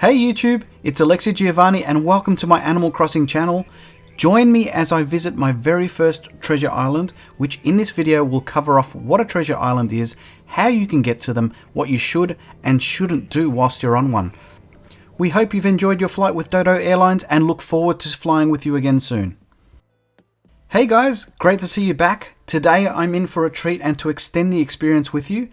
Hey YouTube, it's Alexi Giovanni and welcome to my Animal Crossing channel. Join me as I visit my very first treasure island, which in this video will cover off what a treasure island is, how you can get to them, what you should and shouldn't do whilst you're on one. We hope you've enjoyed your flight with Dodo Airlines and look forward to flying with you again soon. Hey guys, great to see you back. Today I'm in for a treat and to extend the experience with you.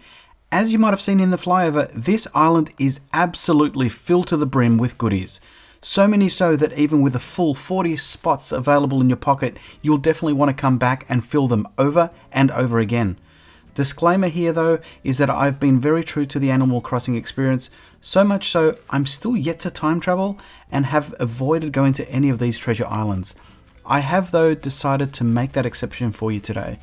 As you might have seen in the flyover, this island is absolutely filled to the brim with goodies. So many so that even with a full 40 spots available in your pocket, you'll definitely want to come back and fill them over and over again. Disclaimer here though is that I've been very true to the Animal Crossing experience, so much so I'm still yet to time travel and have avoided going to any of these treasure islands. I have though decided to make that exception for you today.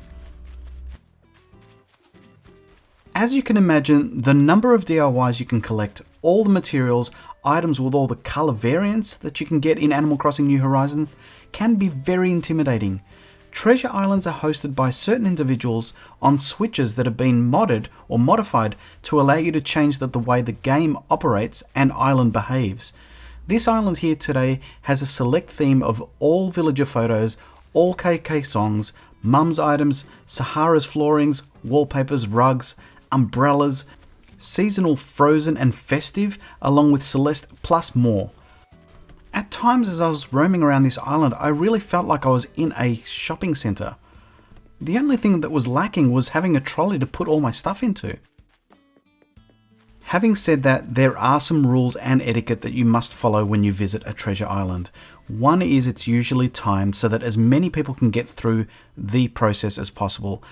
As you can imagine, the number of DIYs you can collect, all the materials, items with all the color variants that you can get in Animal Crossing New Horizons can be very intimidating. Treasure islands are hosted by certain individuals on switches that have been modded or modified to allow you to change the way the game operates and island behaves. This island here today has a select theme of all villager photos, all KK songs, mums items, Sahara's floorings, wallpapers, rugs, umbrellas, seasonal frozen and festive, along with Celeste plus more. At times as I was roaming around this island, I really felt like I was in a shopping centre. The only thing that was lacking was having a trolley to put all my stuff into. Having said that, there are some rules and etiquette that you must follow when you visit a treasure island. One is it's usually timed so that as many people can get through the process as possible.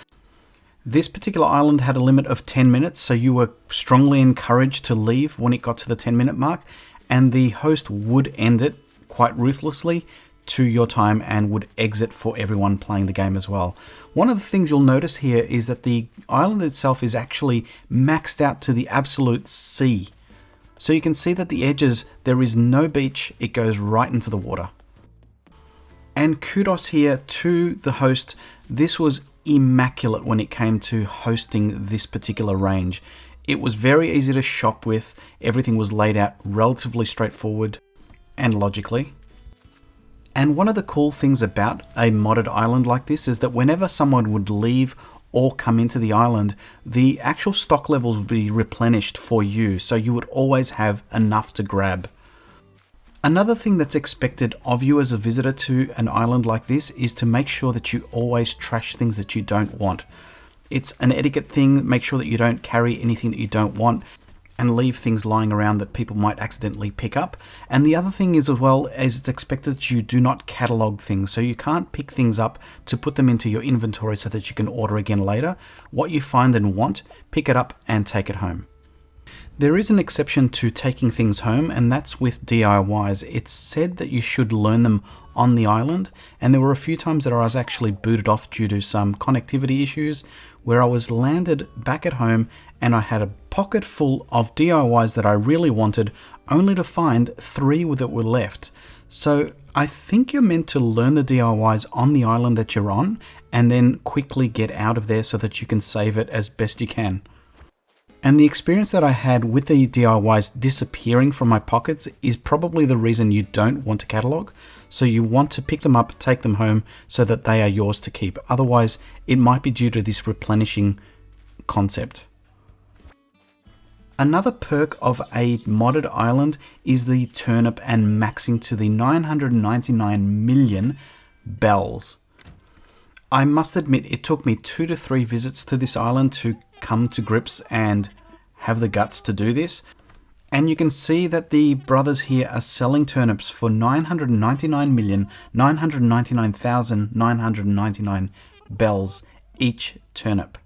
This particular island had a limit of 10 minutes, so you were strongly encouraged to leave when it got to the 10-minute mark, and the host would end it quite ruthlessly to your time and would exit for everyone playing the game as well. One of the things you'll notice here is that the island itself is actually maxed out to the absolute sea. So you can see that the edges, there is no beach, it goes right into the water. And kudos here to the host. This was immaculate when it came to hosting this particular range. It was very easy to shop with, everything was laid out relatively straightforward and logically. And one of the cool things about a modded island like this is that whenever someone would leave or come into the island, the actual stock levels would be replenished for you, so you would always have enough to grab. Another thing that's expected of you as a visitor to an island like this is to make sure that you always trash things that you don't want. It's an etiquette thing, make sure that you don't carry anything that you don't want and leave things lying around that people might accidentally pick up. And the other thing is as well as it's expected that you do not catalog things, so you can't pick things up to put them into your inventory so that you can order again later. What you find and want, pick it up and take it home. There is an exception to taking things home, and that's with DIYs. It's said that you should learn them on the island, and there were a few times that I was actually booted off due to some connectivity issues where I was landed back at home and I had a pocket full of DIYs that I really wanted, only to find 3 that were left. So I think you're meant to learn the DIYs on the island that you're on and then quickly get out of there so that you can save it as best you can. And the experience that I had with the DIYs disappearing from my pockets is probably the reason you don't want to catalog. So you want to pick them up, take them home so that they are yours to keep. Otherwise, it might be due to this replenishing concept. Another perk of a modded island is the turnip and maxing to the 999 million bells. I must admit it took me 2 to 3 visits to this island to come to grips and have the guts to do this. And you can see that the brothers here are selling turnips for 999,999,999 bells each turnip.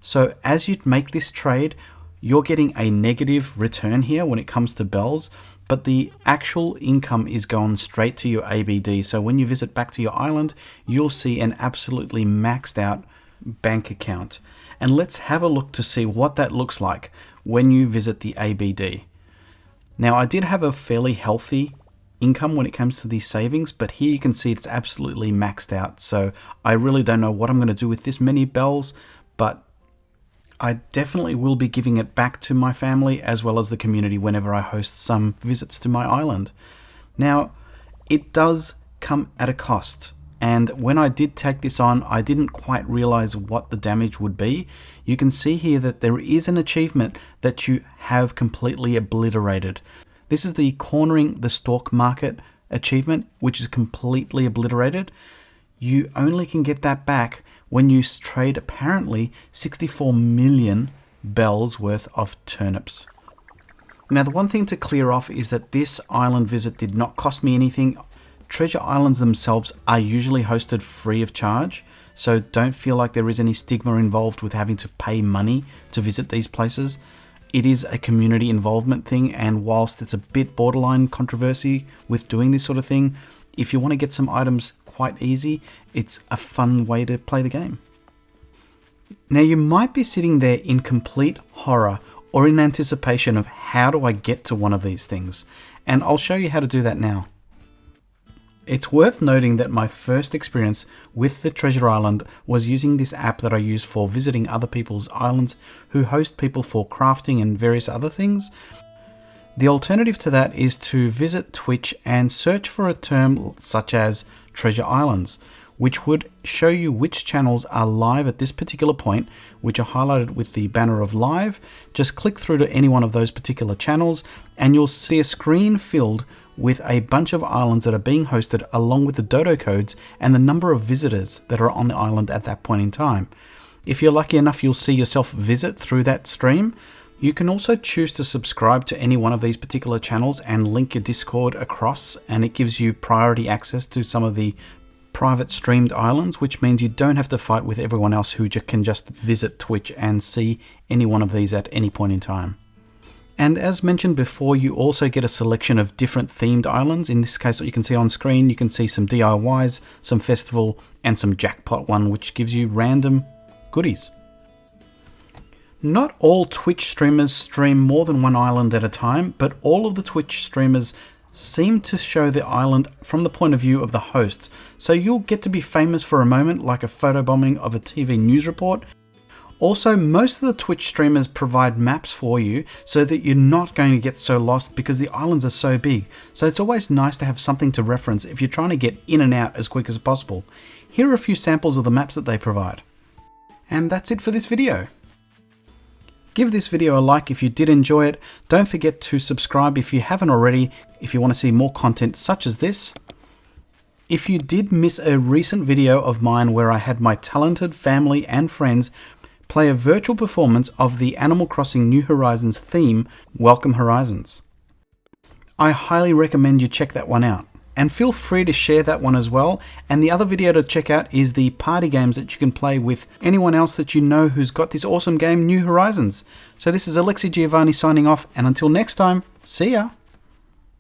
So as you make this trade, you're getting a negative return here when it comes to bells, but the actual income is going straight to your ABD. So when you visit back to your island, you'll see an absolutely maxed out bank account. And let's have a look to see what that looks like when you visit the ABD. Now I did have a fairly healthy income when it comes to these savings, but here you can see it's absolutely maxed out. So I really don't know what I'm going to do with this many bells, but I definitely will be giving it back to my family as well as the community whenever I host some visits to my island. Now, it does come at a cost, and when I did take this on, I didn't quite realize what the damage would be. You can see here that there is an achievement that you have completely obliterated. This is the Cornering the Stock Market achievement, which is completely obliterated. You only can get that back when you trade apparently 64 million bells worth of turnips. Now, the one thing to clear off is that this island visit did not cost me anything. Treasure islands themselves are usually hosted free of charge, so don't feel like there is any stigma involved with having to pay money to visit these places. It is a community involvement thing, and whilst it's a bit borderline controversy with doing this sort of thing, if you want to get some items quite easy, it's a fun way to play the game. Now, you might be sitting there in complete horror or in anticipation of how do I get to one of these things, and I'll show you how to do that now. It's worth noting that my first experience with the Treasure Island was using this app that I use for visiting other people's islands who host people for crafting and various other things. The alternative to that is to visit Twitch and search for a term such as Treasure Islands, which would show you which channels are live at this particular point, which are highlighted with the banner of live. Just click through to any one of those particular channels and you'll see a screen filled with a bunch of islands that are being hosted along with the dodo codes and the number of visitors that are on the island at that point in time. If you're lucky enough, you'll see yourself visit through that stream. You can also choose to subscribe to any one of these particular channels and link your Discord across, and it gives you priority access to some of the private streamed islands, which means you don't have to fight with everyone else who can just visit Twitch and see any one of these at any point in time. And as mentioned before, you also get a selection of different themed islands. In this case, what you can see on screen, you can see some DIYs, some festival, and some jackpot one, which gives you random goodies. Not all Twitch streamers stream more than one island at a time, but all of the Twitch streamers seem to show the island from the point of view of the hosts. So you'll get to be famous for a moment, like a photobombing of a TV news report. Also, most of the Twitch streamers provide maps for you so that you're not going to get so lost because the islands are so big. So it's always nice to have something to reference if you're trying to get in and out as quick as possible. Here are a few samples of the maps that they provide. And that's it for this video. Give this video a like if you did enjoy it. Don't forget to subscribe if you haven't already, if you want to see more content such as this. If you did miss a recent video of mine where I had my talented family and friends play a virtual performance of the Animal Crossing New Horizons theme, Welcome Horizons, I highly recommend you check that one out. And feel free to share that one as well. And the other video to check out is the party games that you can play with anyone else that you know who's got this awesome game, New Horizons. So this is Alexi Giovanni signing off, and until next time, see ya!